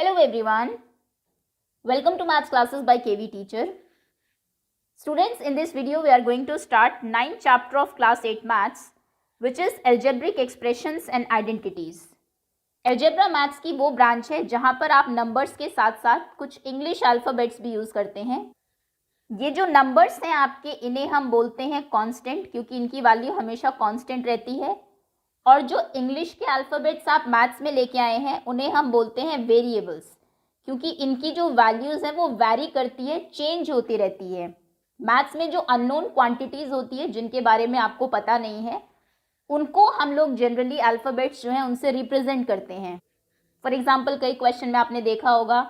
Hello everyone, welcome to Maths classes by KV Teacher. Students, in this video we are going to start 9th chapter of class 8 Maths, which is Algebraic Expressions and Identities. Algebra Maths की वो branch है जहाँ पर आप numbers के साथ साथ कुछ इंग्लिश अल्फ़ाबेट्स भी यूज़ करते हैं. ये जो नंबर्स हैं आपके, इन्हें हम बोलते हैं कांस्टेंट, क्योंकि इनकी वैल्यू हमेशा कांस्टेंट रहती है. और जो इंग्लिश के अल्फ़ाबेट्स आप मैथ्स में लेके आए हैं उन्हें हम बोलते हैं वेरिएबल्स, क्योंकि इनकी जो वैल्यूज़ हैं वो वैरी करती है, चेंज होती रहती है. मैथ्स में जो अननोन क्वांटिटीज़ होती है जिनके बारे में आपको पता नहीं है, उनको हम लोग जनरली अल्फ़ाबेट्स जो हैं उनसे रिप्रेजेंट करते हैं. फॉर एग्जांपल, कई क्वेश्चन में आपने देखा होगा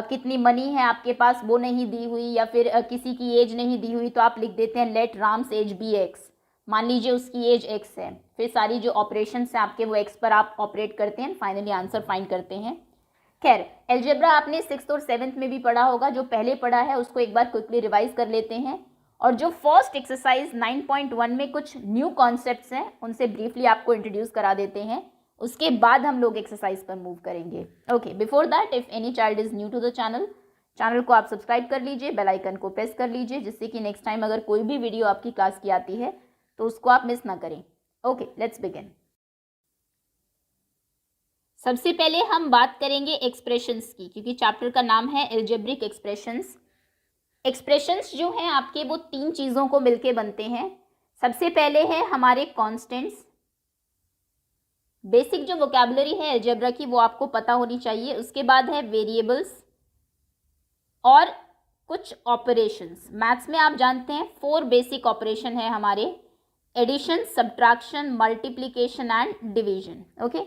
कितनी मनी है आपके पास वो नहीं दी हुई, या फिर किसी की एज नहीं दी हुई, तो आप लिख देते हैं let Ram's age be x. मान लीजिए उसकी एज एक्स है, फिर सारी जो ऑपरेशंस हैं आपके वो एक्स पर आप ऑपरेट करते हैं, फाइनली आंसर फाइंड करते हैं. खैर, अलजेब्रा आपने 6th और 7th में भी पढ़ा होगा. जो पहले पढ़ा है उसको एक बार क्विकली रिवाइज कर लेते हैं, और जो फर्स्ट एक्सरसाइज 9.1 में कुछ न्यू कॉन्सेप्ट्स हैं उनसे ब्रीफली आपको इंट्रोड्यूस करा देते हैं. उसके बाद हम लोग एक्सरसाइज पर मूव करेंगे. Okay, before that if any child is new to the channel को आप सब्सक्राइब कर लीजिए, बेल आइकन को प्रेस कर लीजिए, जिससे कि नेक्स्ट टाइम अगर कोई भी वीडियो आपकी क्लास की आती है तो उसको आप मिस ना करें. Okay, let's begin. सबसे पहले हम बात करेंगे एक्सप्रेशंस की, क्योंकि चैप्टर का नाम है अलजेब्रिक एक्सप्रेशंस. एक्सप्रेशंस जो हैं आपके वो तीन चीज़ों को मिलके बनते हैं. सबसे पहले है हमारे कॉन्स्टेंट्स. बेसिक जो वोकैबुलरी है अलजेब्रा की वो आपको पता होनी चाहिए. उसके बाद है वेरिएबल्स और कुछ ऑपरेशंस. मैथ्स में आप जानते हैं 4 बेसिक ऑपरेशन है हमारे: addition, subtraction, multiplication and division. Okay,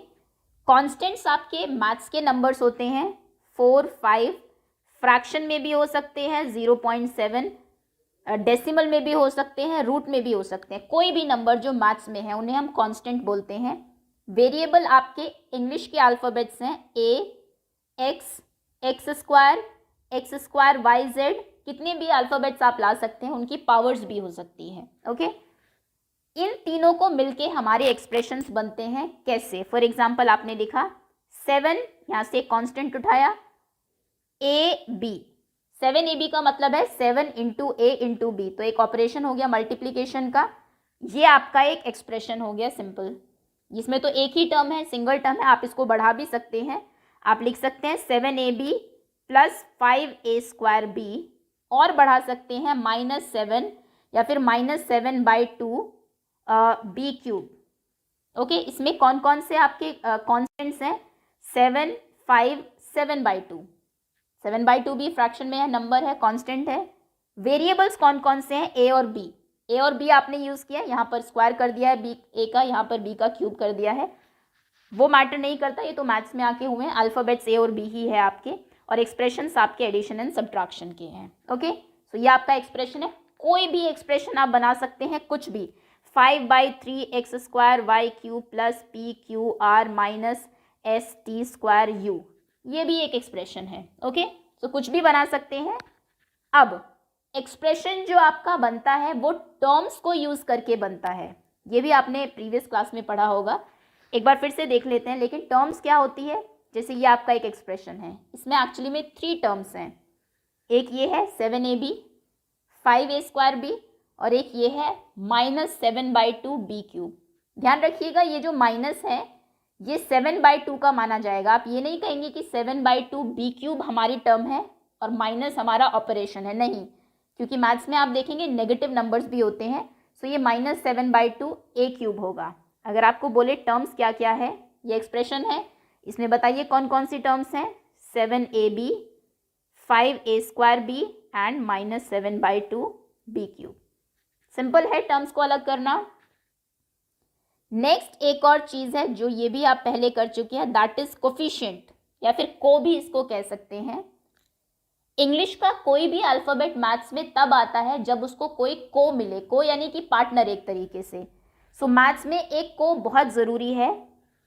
constants आपके मैथ्स के नंबर्स होते हैं 4, 5. फ्रैक्शन में भी हो सकते हैं 0.7, डेसिमल में भी हो सकते हैं, रूट में भी हो सकते हैं. कोई भी नंबर जो मैथ्स में है उन्हें हम कांस्टेंट बोलते हैं. वेरिएबल आपके इंग्लिश के अल्फ़ाबेट्स हैं A, X, X square, Y, Z. कितने भी अल्फ़ाबेट्स आप ला सकते हैं, उनकी पावर्स भी हो सकती है. ओके, इन तीनों को मिलके हमारे एक्सप्रेशंस बनते हैं. कैसे? फॉर एग्जांपल, आपने लिखा 7, यहाँ से कांस्टेंट उठाया ए बी. 7ab का मतलब है 7 इंटू ए इंटू बी, तो एक ऑपरेशन हो गया मल्टीप्लीकेशन का. ये आपका एक एक्सप्रेशन हो गया सिंपल, जिसमें तो एक ही टर्म है, सिंगल टर्म है. आप इसको बढ़ा भी सकते हैं, आप लिख सकते हैं 7ab प्लस 5a²b, और बढ़ा सकते हैं -7 या फिर -7/2 बी क्यूब. ओके, इसमें कौन कौन से आपके कॉन्स्टेंट्स हैं? 7, 5, 7/2. 7/2 भी फ्रैक्शन में है, नंबर है, कांस्टेंट है. वेरिएबल्स कौन कौन से हैं? ए और बी. ए और बी आपने यूज़ किया, यहाँ पर स्क्वायर कर दिया है बी ए का, यहाँ पर बी का क्यूब कर दिया है. वो मैटर नहीं करता, ये तो मैथ्स में आके हुए हैं. अल्फ़ाबेट्स ए और बी ही है आपके, और एक्सप्रेशंस आपके एडिशन एंड सब्ट्रैक्शन के हैं. ओके, सो ये आपका एक्सप्रेशन है. कोई भी एक्सप्रेशन आप बना सकते हैं, कुछ भी. 5/3 y cube plus PQR minus ST²U, ये भी एक एक्सप्रेशन है. ओके, तो कुछ भी बना सकते हैं. अब एक्सप्रेशन जो आपका बनता है वो टर्म्स को यूज़ करके बनता है. ये भी आपने प्रीवियस क्लास में पढ़ा होगा, एक बार फिर से देख लेते हैं. लेकिन टर्म्स क्या होती है? जैसे ये आपका एक एक्सप्रेशन है, इसमें एक्चुअली में 3 टर्म्स हैं. एक ये है 7ab, 5a²b, और एक ये है -7/2 बी क्यूब. ध्यान रखिएगा, ये जो माइनस है ये 7/2 का माना जाएगा. आप ये नहीं कहेंगे कि 7/2 बी क्यूब हमारी टर्म है और माइनस हमारा ऑपरेशन है, नहीं, क्योंकि मैथ्स में आप देखेंगे नेगेटिव नंबर्स भी होते हैं. सो ये -7/2 ए क्यूब होगा. अगर आपको बोले टर्म्स क्या क्या है, ये एक्सप्रेशन है, इसमें बताइए कौन कौन सी टर्म्स हैं? 7ab, 5a²b and -7/2 b cube. Simple है टर्म्स को अलग करना. नेक्स्ट एक और चीज़ है जो ये भी आप पहले कर चुके हैं, दैट इज कोफिशिएंट, या फिर को भी इसको कह सकते हैं. इंग्लिश का कोई भी अल्फ़ाबेट मैथ्स में तब आता है जब उसको कोई को मिले. को यानी कि पार्टनर एक तरीके से. सो मैथ्स में एक को बहुत ज़रूरी है.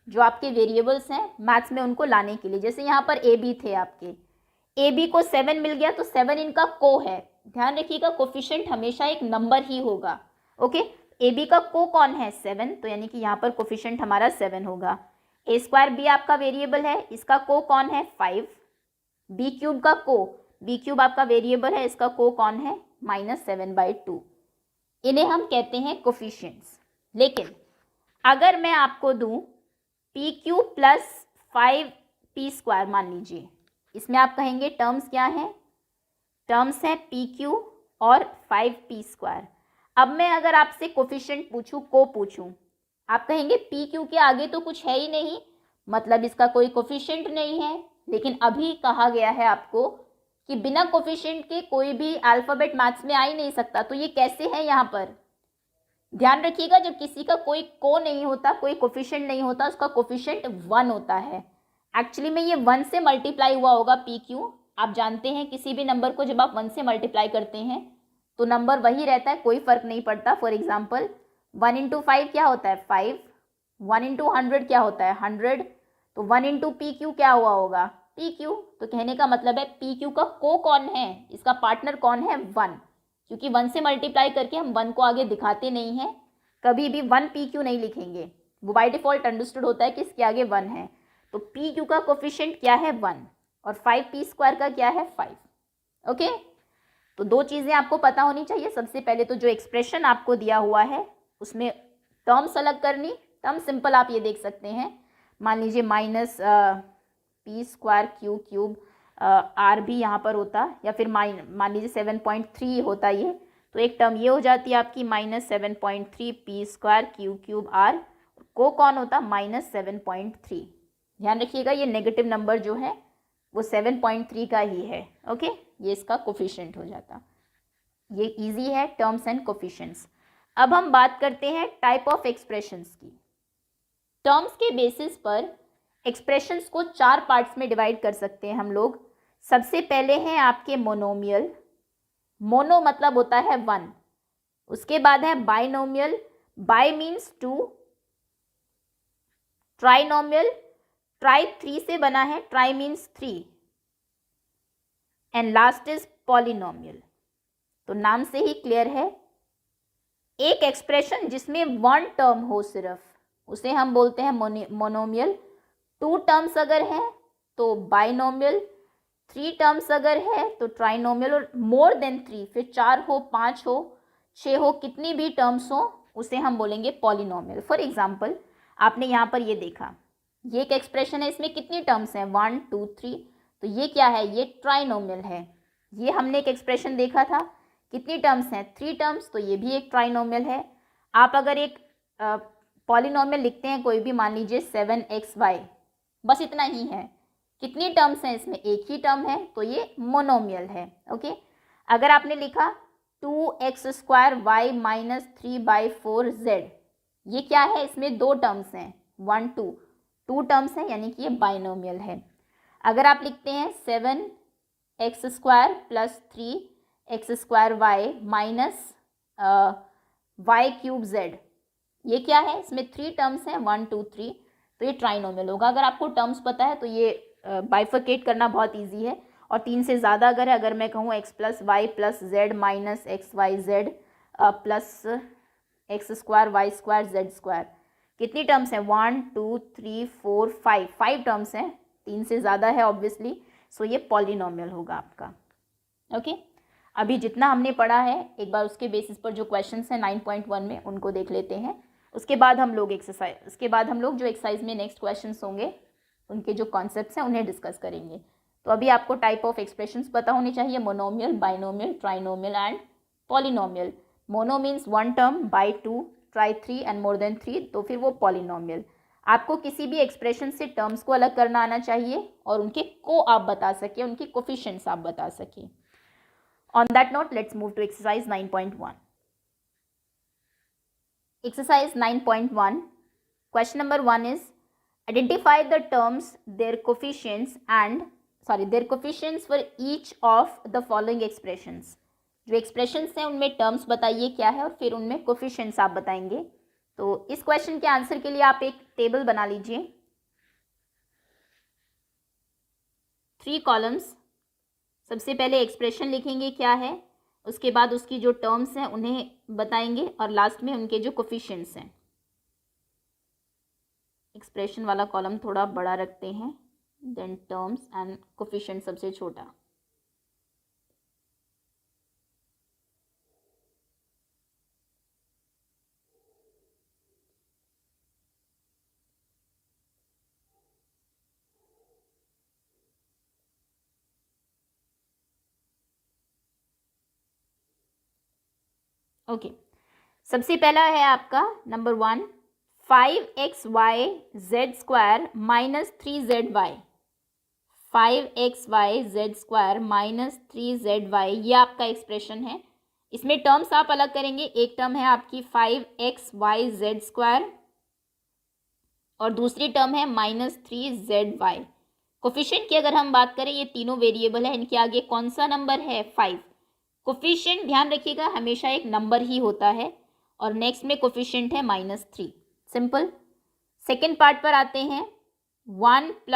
जो आपके वेरिएबल्स हैं मैथ्स में उनको लाने के लिए, जैसे यहाँ पर ए बी थे आपके, ए बी को 7 मिल गया तो 7 इनका को है. ध्यान रखिएगा, कोफिशिएंट हमेशा एक नंबर ही होगा. ओके, ए बी का को कौन है? 7, तो यानी कि यहाँ पर कोफिशिएंट हमारा 7 होगा. a² b आपका वेरिएबल है, इसका को कौन है? 5. बी क्यूब का को, बी क्यूब आपका वेरिएबल है, इसका को कौन है, -7/2। इन्हें हम कहते हैं कोफिशिएंट्स। लेकिन अगर मैं आपको दूं पी क्यू प्लस 5p² मान लीजिए, इसमें आप कहेंगे टर्म्स क्या हैं, टर्म्स हैं पी क्यू और 5p²। अब मैं अगर आपसे कोफिशिएंट पूछूं, को पूछूं, आप कहेंगे पी क्यू के आगे तो कुछ है ही नहीं, मतलब इसका कोई कोफिशिएंट नहीं है। लेकिन अभी कहा गया है आपको कि बिना कोफिशिएंट के कोई भी अल्फाबेट मैथ्स में आ ही नहीं सकता, तो ये कैसे है यहाँ पर, ध्यान रखिएगा, जब किसी का कोई को नहीं होता, कोई कोफिशिएंट नहीं होता, उसका कोफिशिएंट 1 होता है। एक्चुअली में ये 1 से मल्टीप्लाई हुआ होगा पी क्यू। आप जानते हैं किसी भी नंबर को जब आप 1 से मल्टीप्लाई करते हैं तो नंबर वही रहता है, कोई फर्क नहीं पड़ता। फॉर एग्जाम्पल 1 × 5 क्या होता है 5, 1 × 100 क्या होता है 100, तो 1 × पी क्यू क्या हुआ होगा पी क्यू। तो कहने का मतलब है पी क्यू का को कौन है, इसका पार्टनर कौन है 1, क्योंकि 1 से मल्टीप्लाई करके हम 1 को आगे दिखाते नहीं हैं, कभी भी 1 पी क्यू नहीं लिखेंगे, वो बाय डिफॉल्ट अंडरस्टूड होता है कि इसके आगे 1 है। तो पी क्यू का कोफिशिएंट क्या है 1 और 5p² का क्या है 5। ओके, तो दो चीज़ें आपको पता होनी चाहिए। सबसे पहले तो जो एक्सप्रेशन आपको दिया हुआ है उसमें टर्म्स अलग करनी, टर्म सिंपल आप ये देख सकते हैं, मान लीजिए -p² क्यूब आर भी यहाँ पर होता, या फिर मान लीजिए 7.3 होता ये, तो एक टर्म ये हो जाती है आपकी -7.3p² क्यूब आर, को कौन होता -7.3। ध्यान रखिएगा ये नेगेटिव नंबर जो है वो 7.3 का ही है। ओके, ये इसका कोफिशिएंट हो जाता। ये इजी है टर्म्स एंड कोफिशिएंट्स। अब हम बात करते हैं टाइप ऑफ एक्सप्रेशंस की। टर्म्स के बेसिस पर एक्सप्रेशंस को 4 पार्ट्स में डिवाइड कर सकते हैं हम लोग। सबसे पहले हैं आपके मोनोमियल, मोनो मतलब होता है 1, उसके बाद है binomial, bye means 2, trinomial, try 3 से बना है, try means 3, and last is polynomial. तो नाम से ही क्लियर है, एक एक्सप्रेशन जिसमें 1 टर्म हो सिर्फ उसे हम बोलते हैं मोनोमियल, 2 टर्म्स अगर हैं तो बाइनोमियल, 3 टर्म्स अगर है तो ट्राइनोमियल, और मोर देन 3 फिर 4 हो 5 हो 6 हो कितनी भी टर्म्स हो उसे हम बोलेंगे पॉलिनोमियल। फॉर एग्जाम्पल आपने यहाँ पर ये देखा, ये एक एक्सप्रेशन है, इसमें कितनी टर्म्स हैं 1 2 3, तो ये क्या है, ये ट्राइनोमियल है। ये हमने एक एक्सप्रेशन देखा था, कितनी टर्म्स हैं 3 टर्म्स, तो ये भी एक ट्राइनोमियल है। आप अगर एक पॉलिनोमियल लिखते हैं कोई भी, मान लीजिए 7xy, बस इतना ही है, कितनी टर्म्स हैं इसमें, एक ही टर्म है, तो ये मोनोमियल है। ओके, अगर आपने लिखा 2x² y - 3/4z, ये क्या है, इसमें 2 टर्म्स हैं 1 2 टर्म्स हैं, यानी कि ये बाइनोमियल है। अगर आप लिखते हैं 7x² + 3x² y - y³ z, ये क्या है, इसमें 3 टर्म्स हैं 1 2 3, तो ये ट्राइनोमियल होगा। अगर आपको टर्म्स पता है तो ये बाइफर्केट करना बहुत इजी है। और 3 से ज़्यादा अगर है, अगर मैं कहूँ x + y + z - xyz plus x² y² z², कितनी टर्म्स हैं 1 2 3 4 5 टर्म्स हैं, 3 से ज़्यादा है ऑब्वियसली, सो ये पॉलिनोमियल होगा आपका। ओके, अभी जितना हमने पढ़ा है एक बार उसके बेसिस पर जो क्वेश्चंस हैं 9.1 में उनको देख लेते हैं, उसके बाद हम लोग जो एक्सरसाइज में नेक्स्ट क्वेश्चंस होंगे उनके जो कॉन्सेप्ट्स हैं उन्हें डिस्कस करेंगे। तो अभी आपको टाइप ऑफ एक्सप्रेशंस पता होनी चाहिए, monomial, binomial, trinomial and polynomial. Mono means 1 term, bi 2, tri 3 and more than 3, तो फिर वो पॉलिनोमियल। आपको किसी भी एक्सप्रेशन से टर्म्स को अलग करना आना चाहिए और उनके को आप बता सके, उनके कोफिशिएंट्स आप बता सके। On that note let's move to exercise 9.1। Exercise 9.1, question number 1 is identify the terms, their coefficients for each of the following expressions. जो एक्सप्रेशंस हैं उनमें टर्म्स बताइए क्या है और फिर उनमें कोफिशिएंट्स आप बताएंगे। तो इस क्वेश्चन के आंसर के लिए आप एक टेबल बना लीजिए, 3 कॉलम्स। सबसे पहले एक्सप्रेशन लिखेंगे क्या है, उसके बाद उसकी जो टर्म्स हैं उन्हें बताएंगे और लास्ट में उनके जो कोफिशिएंट्स हैं। एक्सप्रेशन वाला कॉलम थोड़ा बड़ा रखते हैं, देन टर्म्स एंड कोफिशिएंट सबसे छोटा। ओके, सबसे पहला है आपका number 1, 5xy z² minus 3zy। 5xy z² minus 3zy, ये आपका एक्सप्रेशन है। इसमें टर्म्स आप अलग करेंगे। एक टर्म है आपकी 5xyz² और दूसरी टर्म है -3zy। कोफिशिएंट की अगर हम बात करें, ये तीनों वेरिएबल है, इनके आगे कौन सा नंबर है? 5। कोफिशिएंट ध्यान रखिएगा हमेशा एक नंबर ही होता है, और नेक्स्ट में कोफिशिएंट है -3। सिंपल। सेकेंड पार्ट पर आते हैं। 1 +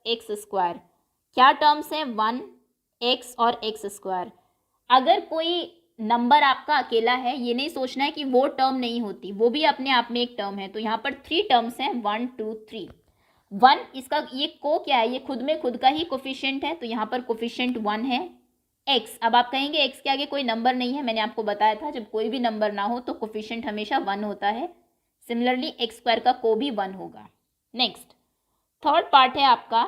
x क्या टर्म्स हैं? 1x और x²। अगर कोई नंबर आपका अकेला है, ये नहीं सोचना है कि वो टर्म नहीं होती, वो भी अपने आप में एक टर्म है। तो यहाँ पर 3 टर्म्स हैं, 1 2 3। 1 इसका ये को क्या है? ये खुद में खुद का ही कोफिशिएंट है, तो यहाँ पर कोफिशिएंट 1 है। x, अब आप कहेंगे x के आगे कोई नंबर नहीं है। मैंने आपको बताया था जब कोई भी नंबर ना हो तो कोफिशिएंट हमेशा 1 होता है। सिमिलरली x² का को भी 1 होगा। नेक्स्ट थर्ड पार्ट है आपका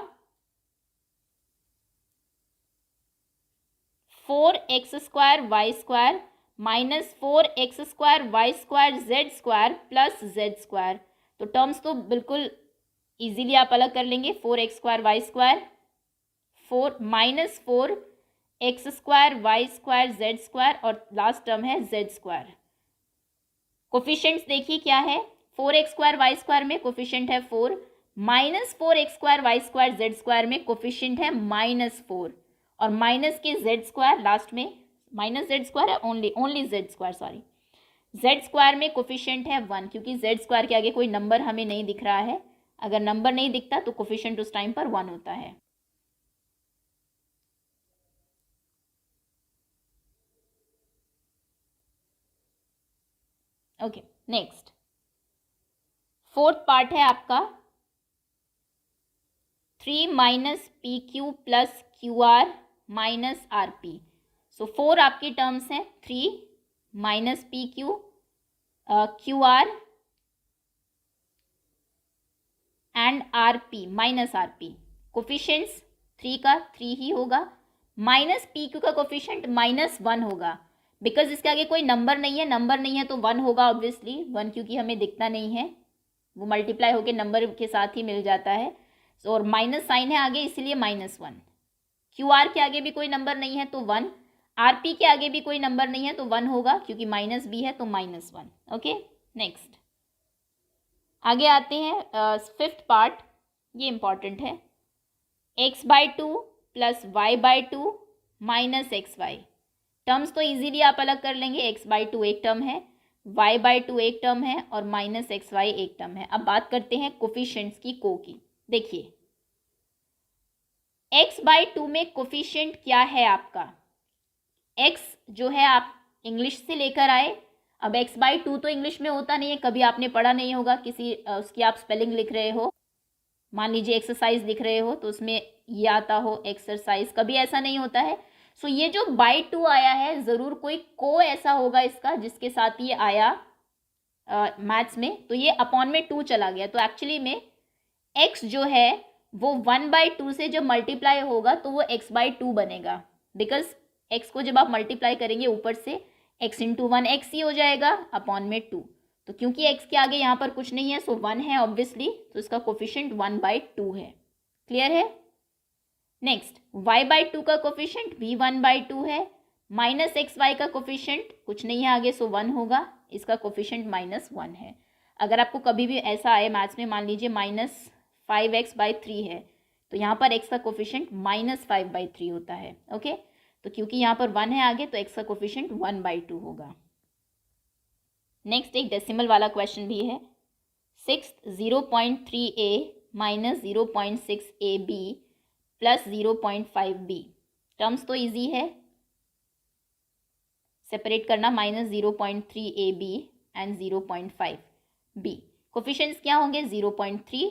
4x² y² minus 4x² y² z² plus z²। तो टर्म्स तो बिल्कुल इजीली आप अलग कर लेंगे। 4x² y² 4 minus 4x² y² z² और लास्ट टर्म है z²। कोफिशिएंट्स देखिए क्या है। 4x² y² में कोफिशिएंट है 4, माइनस 4x² y² z² में कोफिशिएंट है -4, और माइनस के z² लास्ट में, माइनस z² है, ओनली z², सॉरी, z² में कोफिशिएंट है 1, क्योंकि z² के आगे कोई नंबर हमें नहीं दिख रहा है। अगर नंबर नहीं दिखता तो कोफिशिएंट उस टाइम पर 1 होता है। ओके, नेक्स्ट फोर्थ पार्ट है आपका 3 - PQ + QR - RP। सो 4 आपकी टर्म्स हैं, 3 - PQ QR and RP -RP। Coefficients 3 का 3 ही होगा, -PQ का कोफिशिएंट -1 होगा, बिकॉज इसके आगे कोई नंबर नहीं है। नंबर नहीं है तो 1 होगा ऑब्वियसली, 1 क्योंकि हमें दिखता नहीं है, वो मल्टीप्लाई होकर नंबर के साथ ही मिल जाता है। और माइनस साइन है आगे, इसलिए -1। QR के आगे भी कोई नंबर नहीं है तो 1, RP के आगे भी कोई नंबर नहीं है तो 1 होगा, क्योंकि माइनस भी है तो -1। ओके, नेक्स्ट आगे आते हैं। फिफ्थ पार्ट, ये इंपॉर्टेंट है। x/2 + y/2 - xy। टर्म्स तो इजीली आप अलग कर लेंगे। x/2 एक टर्म है, y/2 एक टर्म है, और -xy एक टर्म है। अब बात करते हैं कोफिशिएंट्स की, को की। देखिए x/2 में कोफिशिएंट क्या है आपका? x जो है आप इंग्लिश से लेकर आए। अब x/2 तो इंग्लिश में होता नहीं है, कभी आपने पढ़ा नहीं होगा। किसी उसकी आप स्पेलिंग लिख रहे हो, मान लीजिए एक्सरसाइज लिख रहे हो, तो उसमें ये आता हो एक्सरसाइज, कभी ऐसा नहीं होता है। सो ये जो /2 आया है, ज़रूर कोई को ऐसा होगा इसका जिसके साथ ये आया मैथ्स में, तो ये अपॉन में 2 चला गया। तो एक्चुअली में x जो है वो 1/2 से जब मल्टीप्लाई होगा तो वो x/2 बनेगा, बिकॉज x को जब आप मल्टीप्लाई करेंगे ऊपर से, x × 1 x ही हो जाएगा, अपॉन में 2। तो क्योंकि x के आगे यहाँ पर कुछ नहीं है, सो 1 है ऑब्वियसली, तो इसका कोफिशिएंट 1/2 है। क्लियर है? नेक्स्ट y/2 का कोफिशिएंट भी 1/2 है, -xy का कोफिशिएंट कुछ नहीं है आगे, सो 1 होगा, इसका कोफिशिएंट -1 है। अगर आपको कभी भी ऐसा आए मैथ्स में, मान लीजिए -5x/3 है, तो यहाँ पर x का कोफिशिएंट -5/3 होता है। ओके, तो क्योंकि यहाँ पर 1 है आगे, तो x का कोफिशिएंट 1/2 होगा। नेक्स्ट एक डेसिमल वाला क्वेश्चन भी है। 6 0.3a - 0.6ab + 0.5b। टर्म्स तो इजी है, सेपरेट करना, -0.3ab एंड 0.5b। कोफिशिएंट्स क्या होंगे? 0.3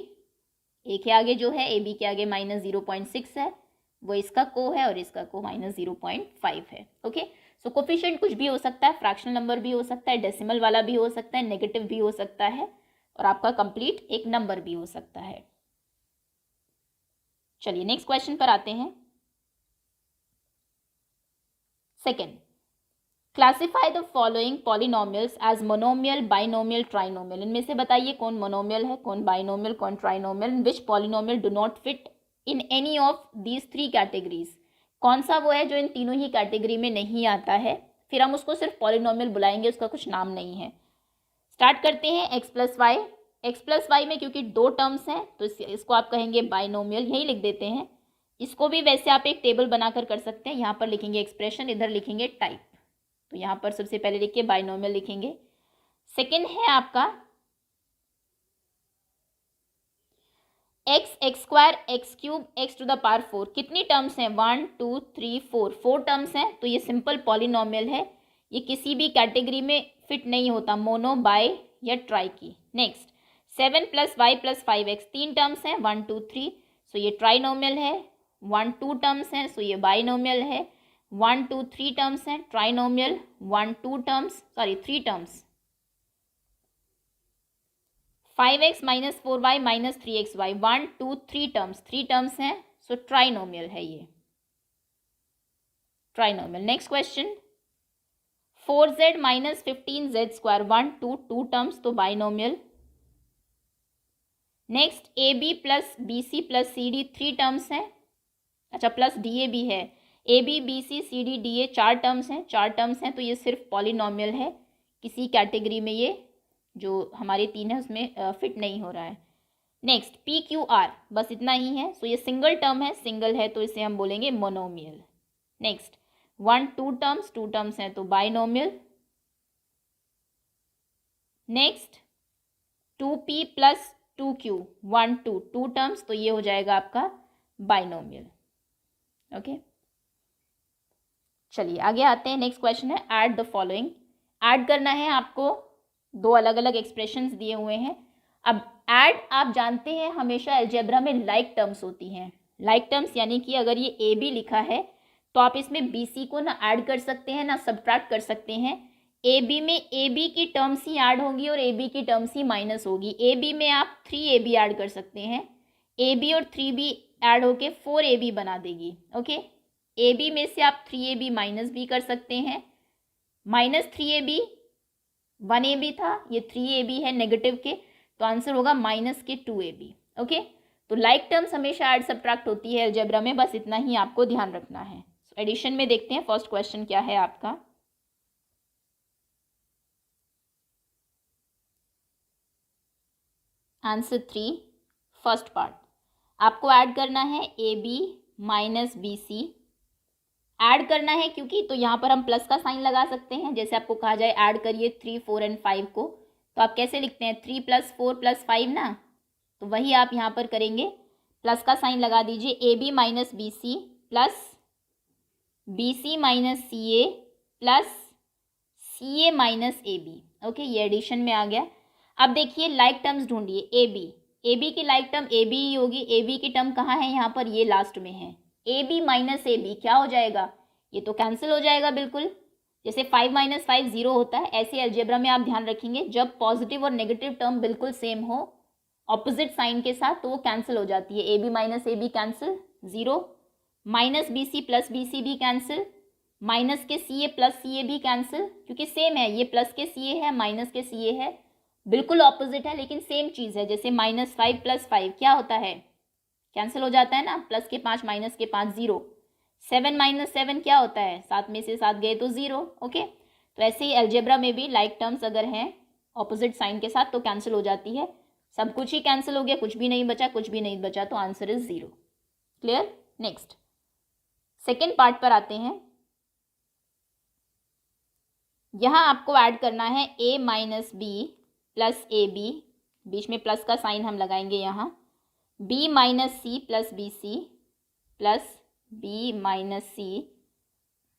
ए के आगे जो है, ए बी के आगे -0.6 है, वो इसका को है और इसका को -0.5 है। ओके, सो कोफिशिएंट कुछ भी हो सकता है, फ्रैक्शनल नंबर भी हो सकता है, डेसिमल वाला भी हो सकता है, नेगेटिव भी हो सकता है, और आपका कंप्लीट एक नंबर भी हो सकता है। चलिए नेक्स्ट क्वेश्चन पर आते हैं। Second, classify the following polynomials as monomial, binomial, trinomial. इनमें से बताइए कौन मोनोमियल है, कौन बाइनोमियल, कौन trinomial, which polynomial do not fit in any of these three categories. कौन सा वो है जो इन तीनों ही कैटेगरी में नहीं आता है, फिर हम उसको सिर्फ पॉलिनोमियल बुलाएंगे, उसका कुछ नाम नहीं है। स्टार्ट करते हैं x plus y. X plus y में क्योंकि दो टर्म्स हैं तो इसको आप कहेंगे बाइनोमियल, यही लिख देते हैं। इसको भी वैसे आप एक टेबल बनाकर कर सकते हैं, यहाँ पर लिखेंगे एक्सप्रेशन, इधर लिखेंगे टाइप। तो यहाँ पर सबसे पहले लिखिए बाइनोमियल लिखेंगे। सेकेंड है आपका x square x cube x to the power 4। कितनी टर्म्स हैं, 1 2 3 4, 4 टर्म्स हैं, तो ये सिंपल पॉलिनोमियल है। ये किसी भी कैटेगरी में फिट नहीं होता, मोनो, बाय या ट्राई की। नेक्स्ट 7 + y + 5x, 3 टर्म्स हैं, 1 2 3, सो ये ट्राइनोमियल है। 1 2 टर्म्स हैं, सो ये बाइनोमियल है। 1 2 3 टर्म्स हैं, trinomial. 1 2 terms, sorry 3 terms, 5x - 4y - 3xy, 1 2 3 terms, 3 terms हैं, सो ट्राइनोमियल है ये, trinomial. Next question 4z - 15z², 1 2 2 terms, तो binomial. Next AB + BC + CD 3 terms हैं, अच्छा प्लस DA भी है। AB BC CD DA 4 terms हैं, 4 टर्म्स हैं, तो ये सिर्फ पॉलिनोमियल है, किसी कैटेगरी में ये जो हमारे 3 है उसमें फिट नहीं हो रहा है। नेक्स्ट PQR, बस इतना ही है, सो ये सिंगल टर्म है, सिंगल है तो इसे हम बोलेंगे मोनोमियल। नेक्स्ट 1 2 टर्म्स, 2 टर्म्स हैं तो binomial. Next 2P + 2Q 1 2 2 terms, तो ये हो जाएगा आपका बाइनोमियल। ओके, चलिए आगे आते हैं। नेक्स्ट क्वेश्चन है ऐड द फॉलोइंग। ऐड करना है आपको, दो अलग अलग एक्सप्रेशंस दिए हुए हैं। अब ऐड आप जानते हैं हमेशा अलजेब्रा में लाइक टर्म्स होती हैं। लाइक टर्म्स यानी कि अगर ये ए बी लिखा है तो आप इसमें बी सी को ना ऐड कर सकते हैं ना सब्ट्रैक्ट कर सकते हैं। ए बी में ए बी की टर्म्स ही ऐड होगी और ए बी की टर्म्स ही माइनस होगी। ए बी में आप 3AB ऐड कर सकते हैं, ए बी और 3B ऐड होके 4AB बना देगी। ओके, ए बी में से आप 3AB माइनस भी कर सकते हैं, -3AB 1AB था, ये 3AB है नेगेटिव के, तो आंसर होगा -2AB। ओके, तो लाइक टर्म्स हमेशा ऐड सब्ट्रैक्ट होती है अलजेब्रा में, बस इतना ही आपको ध्यान रखना है। एडिशन में देखते हैं फर्स्ट क्वेश्चन क्या है आपका। आंसर 3, फर्स्ट पार्ट आपको ऐड करना है AB - BC। ऐड करना है क्योंकि तो यहाँ पर हम प्लस का साइन लगा सकते हैं। जैसे आपको कहा जाए ऐड करिए 3 4 और 5 को, तो आप कैसे लिखते हैं 3 + 4 + 5 ना, तो वही आप यहाँ पर करेंगे, प्लस का साइन लगा दीजिए। AB - BC + BC - CA + CA - AB। Okay, ये एडिशन में आ गया। अब देखिए लाइक टर्म्स ढूंढिए। AB की लाइक टर्म AB ही होगी। AB की टर्म कहाँ है, यहाँ पर ये लास्ट में है। AB - AB क्या हो जाएगा, ये तो कैंसिल हो जाएगा बिल्कुल। जैसे 5 - 5 0 होता है, ऐसे अलजेब्रा में आप ध्यान रखेंगे जब पॉजिटिव और नेगेटिव टर्म बिल्कुल सेम हो ऑपोजिट साइन के साथ तो वो कैंसिल हो जाती है। AB - AB cancel, 0, -BC + BC भी कैंसिल, माइनस के CA + CA भी कैंसिल, क्योंकि सेम है, ये प्लस के CA है माइनस के CA है, बिल्कुल ऑपोजिट है लेकिन सेम चीज़ है। जैसे -5 + 5 क्या होता है, कैंसिल हो जाता है ना, प्लस के 5 माइनस के 5 0। 7 - 7 क्या होता है, 7 में से 7 गए तो 0। ओके, तो ऐसे ही अलजेब्रा में भी लाइक टर्म्स अगर हैं ऑपोजिट साइन के साथ तो कैंसिल हो जाती है। सब कुछ ही कैंसिल हो गया, कुछ भी नहीं बचा, कुछ भी नहीं बचा, तो answer is 0। Clear. Next second part पर आते हैं। यहाँ आपको ऐड करना है A - B + AB, बीच में प्लस का साइन हम लगाएंगे यहाँ, B - C + BC + B - C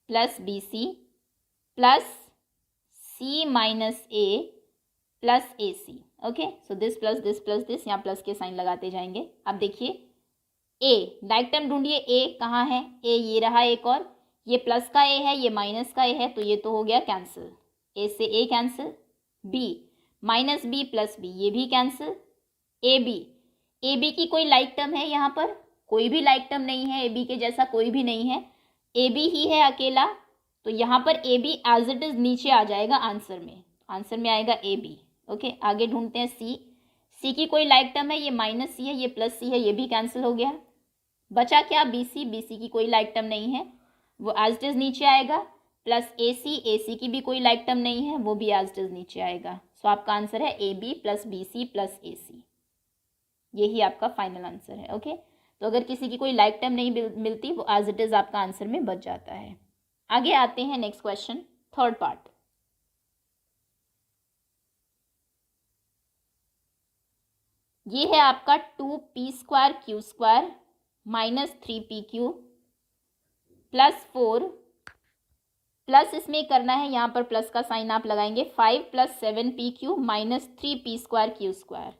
+ BC + C - A + AC। Okay, so this plus this, यहाँ प्लस के साइन लगाते जाएंगे। अब देखिए ए, लाइक टर्म ढूंढिए, ए कहाँ है, ए ये रहा एक, और ये प्लस का ए है, ये माइनस का ए है, तो ये तो हो गया कैंसिल, ए से A cancel, B minus B plus B ये भी कैंसिल, ए बी की कोई लाइक टर्म है यहाँ पर, कोई भी लाइक टर्म नहीं है, ए बी के जैसा कोई भी नहीं है, ए बी ही है अकेला, तो यहाँ पर a b as it is नीचे आ जाएगा आंसर में आएगा ए बी। ओके, आगे ढूंढते हैं सी की कोई लाइक टर्म है, ये माइनस सी है, ये प्लस सी है, ये भी कैंसिल हो गया। बचा क्या, बी सी की कोई लाइक टर्म नहीं है, वो एज इट इज नीचे आएगा, प्लस ए सी की भी कोई लाइक टर्म नहीं है, वो भी एज इट इज नीचे आएगा। सो आपका आंसर है A B plus B C plus A C, यही आपका फाइनल आंसर है। ओके, तो अगर किसी की कोई लाइक टर्म नहीं मिलती, वो एज इट इज आपका आंसर में बच जाता है। आगे आते हैं नेक्स्ट क्वेश्चन, थर्ड पार्ट। ये है आपका 2p² q² minus 3pq plus 4 plus इसमें करना है, यहाँ पर प्लस का साइन आप लगाएंगे, 5 + 7pq minus 3p² q²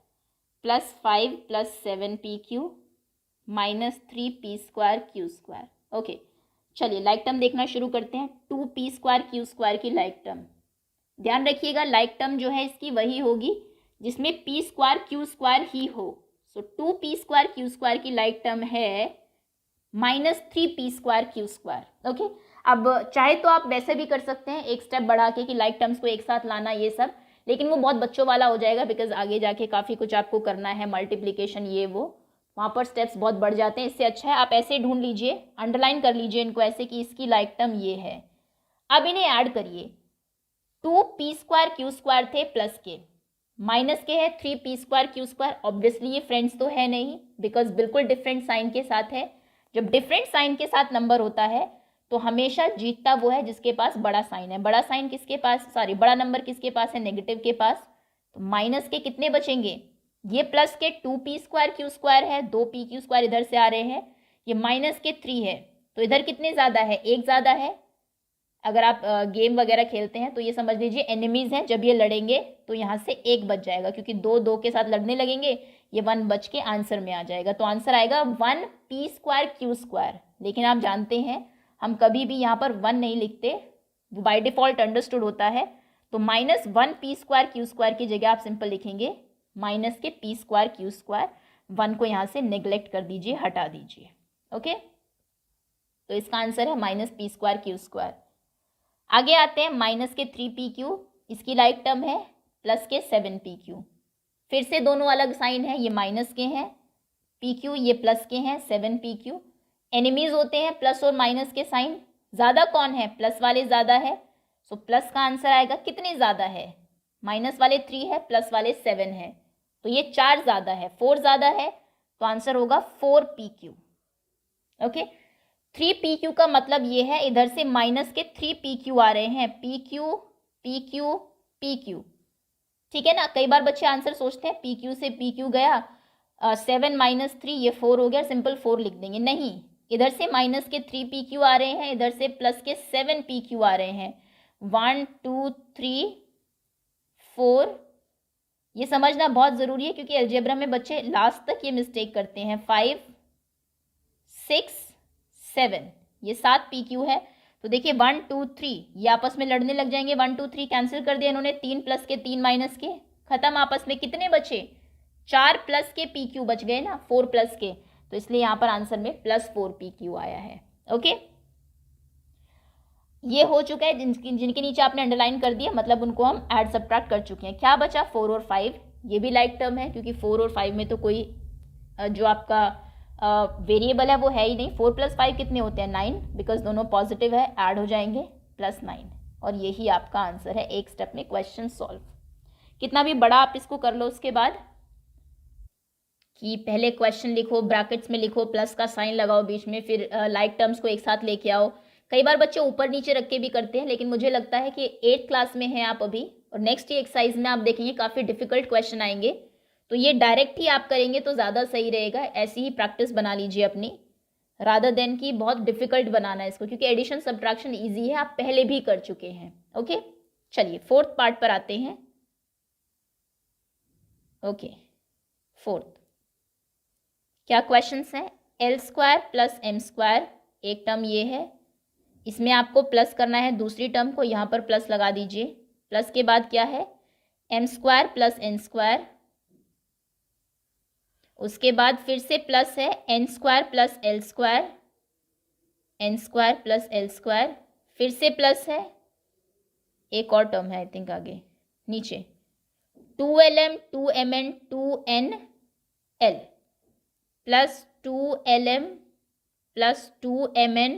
plus 5 + 7pq minus 3p² q²। Okay, चलिए लाइक टर्म देखना शुरू करते हैं। 2p² q² की लाइक टर्म, ध्यान रखिएगा लाइक टर्म जो है इसकी वही होगी जिसमें p² q² ही हो। सो 2p² q² की लाइक टर्म है माइनस 3p² q²। ओके, अब चाहे तो आप वैसे भी कर सकते हैं, एक स्टेप बढ़ा के कि लाइक टर्म्स को एक साथ लाना ये सब, लेकिन वो बहुत बच्चों वाला हो जाएगा, बिकॉज आगे जाके काफ़ी कुछ आपको करना है, मल्टीप्लिकेशन ये वो, वहाँ पर स्टेप्स बहुत बढ़ जाते हैं। इससे अच्छा है आप ऐसे ढूंढ लीजिए, अंडरलाइन कर लीजिए इनको ऐसे कि इसकी लाइक टर्म ये है। अब इन्हें ऐड करिए, 2p² q² थे प्लस के, माइनस के है 3p² q²। ऑब्वियसली ये फ्रेंड्स तो है नहीं, बिकॉज बिल्कुल डिफरेंट साइन के साथ है। जब डिफरेंट साइन के साथ नंबर होता है तो हमेशा जीतता वो है जिसके पास बड़ा साइन है। बड़ा साइन किसके पास, सॉरी बड़ा नंबर किसके पास है, नेगेटिव के पास। तो माइनस के कितने बचेंगे, ये प्लस के 2p² q² है, 2pq² इधर से आ रहे हैं, ये माइनस के 3 है, तो इधर कितने ज़्यादा है, एक ज़्यादा है। अगर आप गेम वगैरह खेलते हैं तो ये समझ लीजिए एनिमीज़ हैं, जब ये लड़ेंगे तो यहाँ से एक बच जाएगा, क्योंकि दो के साथ लड़ने लगेंगे, ये 1 बच के आंसर में आ जाएगा। तो आंसर आएगा 1p² q²। लेकिन आप जानते हैं हम कभी भी यहाँ पर 1 नहीं लिखते, वो बाय डिफ़ॉल्ट अंडरस्टूड होता है। तो माइनस 1p² q² की जगह आप सिंपल लिखेंगे माइनस के p² q²। 1 को यहाँ से नेग्लेक्ट कर दीजिए, हटा दीजिए। ओके, तो इसका आंसर है माइनस p² q²। आगे आते हैं, माइनस के 3pq, इसकी लाइक टर्म है, प्लस के 7pq। फिर से दोनों अलग साइन है, ये माइनस के हैं pq, ये प्लस के हैं 7pq। एनिमीज होते हैं प्लस और माइनस के साइन, ज़्यादा कौन है, प्लस वाले ज़्यादा है। सो प्लस का आंसर आएगा, कितने ज़्यादा है, माइनस वाले 3 है, प्लस वाले 7 है, तो ये 4 ज़्यादा है, 4 ज़्यादा है, तो आंसर होगा 4pq। ओके, 3pq का मतलब ये है इधर से माइनस के 3pq आ रहे हैं, pq, ठीक है ना। कई बार बच्चे आंसर सोचते हैं pq से pq गया, 7 - 3 ये 4 हो गया, सिंपल 4 लिख देंगे, नहीं, इधर से माइनस के 3pq आ रहे हैं, इधर से प्लस के 7pq आ रहे हैं। 1 2 3 4, ये समझना बहुत ज़रूरी है क्योंकि अलजेब्रा में बच्चे लास्ट तक ये मिस्टेक करते हैं। 5 6 7, ये 7pq है। तो देखिए 1 2 3 ये आपस में लड़ने लग जाएंगे, 1 2 3 कैंसिल कर दिया इन्होंने, 3 प्लस के 3 माइनस के, खत्म। आपस में कितने बचे, 4 प्लस के pq बच गए ना, 4 प्लस के, तो इसलिए यहाँ पर आंसर में प्लस 4pq आया है। ओके, ये हो चुका है, जिनके नीचे आपने अंडरलाइन कर दिया मतलब उनको हम ऐड सब्ट्रैक्ट कर चुके हैं। क्या बचा, 4 और 5, ये भी लाइक टर्म है क्योंकि 4 और 5 में तो कोई जो आपका वेरिएबल है वो है ही नहीं। 4 + 5 कितने होते हैं, 9, बिकॉज दोनों पॉजिटिव है, ऐड हो जाएंगे, +9, और यही आपका आंसर है। एक स्टेप में क्वेश्चन सॉल्व। कितना भी बड़ा आप इसको कर लो उसके बाद कि पहले क्वेश्चन लिखो, ब्रैकेट्स में लिखो, प्लस का साइन लगाओ बीच में, फिर लाइक टर्म्स को एक साथ लेके आओ। कई बार बच्चे ऊपर नीचे रख के भी करते हैं, लेकिन मुझे लगता है कि 8th क्लास में हैं आप अभी, और नेक्स्ट एक्सरसाइज में आप देखेंगे काफ़ी डिफिकल्ट क्वेश्चन आएंगे, तो ये डायरेक्ट ही आप करेंगे तो ज़्यादा सही रहेगा। ऐसी ही प्रैक्टिस बना लीजिए अपनी, रादर देन कि बहुत डिफिकल्ट बनाना है इसको, क्योंकि एडिशन सब्ट्रैक्शन ईजी है, आप पहले भी कर चुके हैं। ओके, चलिए 4th पार्ट पर आते हैं। ओके, फोर्थ क्या क्वेश्चंस है? L square plus m square, एक टर्म ये है, इसमें आपको प्लस करना है दूसरी टर्म को, यहाँ पर प्लस लगा दीजिए। प्लस के बाद क्या है? M square plus n square, उसके बाद फिर से प्लस है n square plus l square, n square plus l square, फिर से प्लस है, एक और टर्म है आई थिंक आगे नीचे, 2lm 2mn 2nl plus 2lm plus 2mn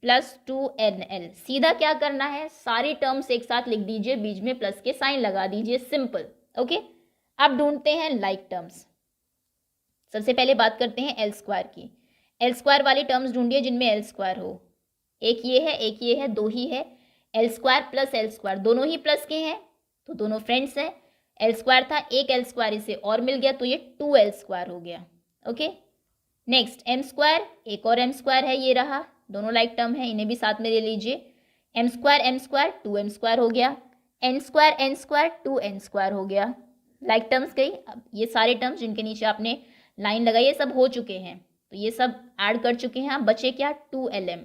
plus 2nl। सीधा क्या करना है? सारी टर्म्स एक साथ लिख दीजिए, बीच में प्लस के साइन लगा दीजिए, सिंपल। ओके, अब ढूंढते हैं लाइक टर्म्स। सबसे पहले बात करते हैं एल स्क्वायर की। एल स्क्वायर वाली टर्म्स ढूंढिए जिनमें एल स्क्वायर हो। एक ये है, एक ये है, दो ही है। L square plus l square दोनों ही प्लस के हैं, तो दोनों फ्रेंड्स हैं। एल स्क्वायर था, एक एल स्क्वायर इसे और मिल गया, तो ये 2l स्क्वायर हो गया। ओके, नेक्स्ट एम स्क्वायर, एक और एम स्क्वायर है, ये रहा, दोनों लाइक टर्म है, इन्हें भी साथ में ले लीजिए। एम स्क्वायर 2m स्क्वायर हो गया। एन स्क्वायर 2n स्क्वायर हो गया। लाइक टर्म्स गई। अब ये सारे टर्म्स जिनके नीचे आपने लाइन लगाई ये सब हो चुके हैं, तो ये सब ऐड कर चुके हैं। अब बचे क्या? 2lm।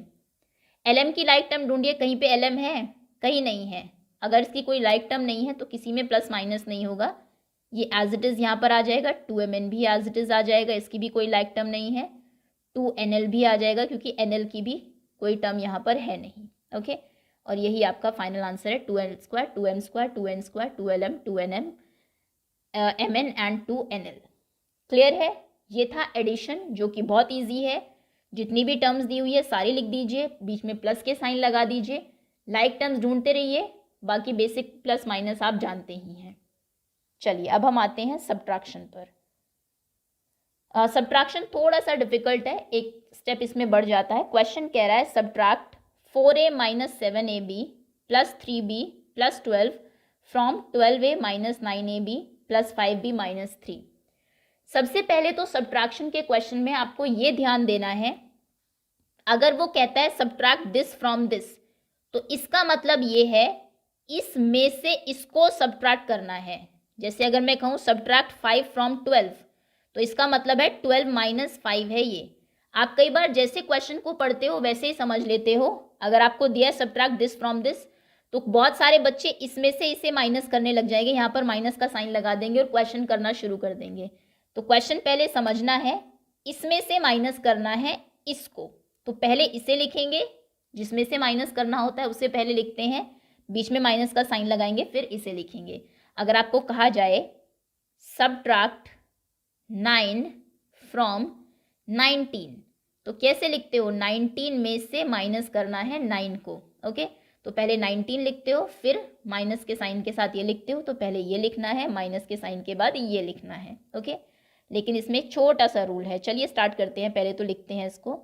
lm की लाइक टर्म ढूंढिए, कहीं पे lm है? कहीं नहीं है। अगर इसकी कोई लाइक टर्म नहीं है तो किसी में प्लस माइनस नहीं होगा, ये एज इट इज़ यहाँ पर आ जाएगा। 2mn भी एज इट इज़ आ जाएगा, इसकी भी कोई लाइक टर्म नहीं है। 2nl भी आ जाएगा क्योंककि nl की भी कोई टर्म यहाँ पर है नहीं। ओके, और यही आपका फाइनल आंसर है, 2l square 2m square 2n square 2lm 2nm mn and 2nl। Clear है? ये था एडिशन, जो कि बहुत ईजी है। जितनी भी टर्म्स दी हुई है सारी लिख दीजिए, बीच में प्लस के साइन लगा दीजिए, लाइक टर्म्स ढूंढते रहिए, बाकी बेसिक प्लस माइनस आप जानते ही हैं। चलिए अब हम आते हैं सब्ट्रैक्शन पर। सब्ट्रैक्शन थोड़ा सा डिफिकल्ट है, एक स्टेप इसमें बढ़ जाता है। क्वेश्चन कह रहा है subtract 4a minus 7ab plus 3b plus 12 from 12a minus 9ab plus 5b minus 3। सबसे पहले तो सब्ट्रैक्शन के क्वेश्चन में आपको ये ध्यान देना है, अगर वो कहता है सब्ट्रैक्ट दिस फ्रॉम दिस, तो इसका मतलब ये है इसमें से इसको सब्ट्रैक्ट करना है। जैसे अगर मैं कहूँ सब्ट्रैक्ट 5 फ्रॉम 12, तो इसका मतलब है 12 माइनस 5 है ये। आप कई बार जैसे क्वेश्चन को पढ़ते हो वैसे ही समझ लेते हो। अगर आपको दिया है सब्ट्रैक्ट दिस फ्रॉम दिस, तो बहुत सारे बच्चे इसमें से इसे माइनस करने लग जाएंगे, यहाँ पर माइनस का साइन लगा देंगे और क्वेश्चन करना शुरू कर देंगे। तो क्वेश्चन पहले समझना है, इसमें से माइनस करना है इसको, तो पहले इसे लिखेंगे, जिसमें से माइनस करना होता है उसे पहले लिखते हैं, बीच में माइनस का साइन लगाएंगे, फिर इसे लिखेंगे। अगर आपको कहा जाए सब्ट्रैक्ट 9 फ्रॉम 19, तो कैसे लिखते हो? 19 में से माइनस करना है 9 को। ओके, तो पहले 19 लिखते हो, फिर माइनस के साइन के साथ ये लिखते हो, तो पहले ये लिखना है, माइनस के साइन के बाद ये लिखना है। ओके, लेकिन इसमें एक छोटा सा रूल है। चलिए स्टार्ट करते हैं। पहले तो लिखते हैं इसको,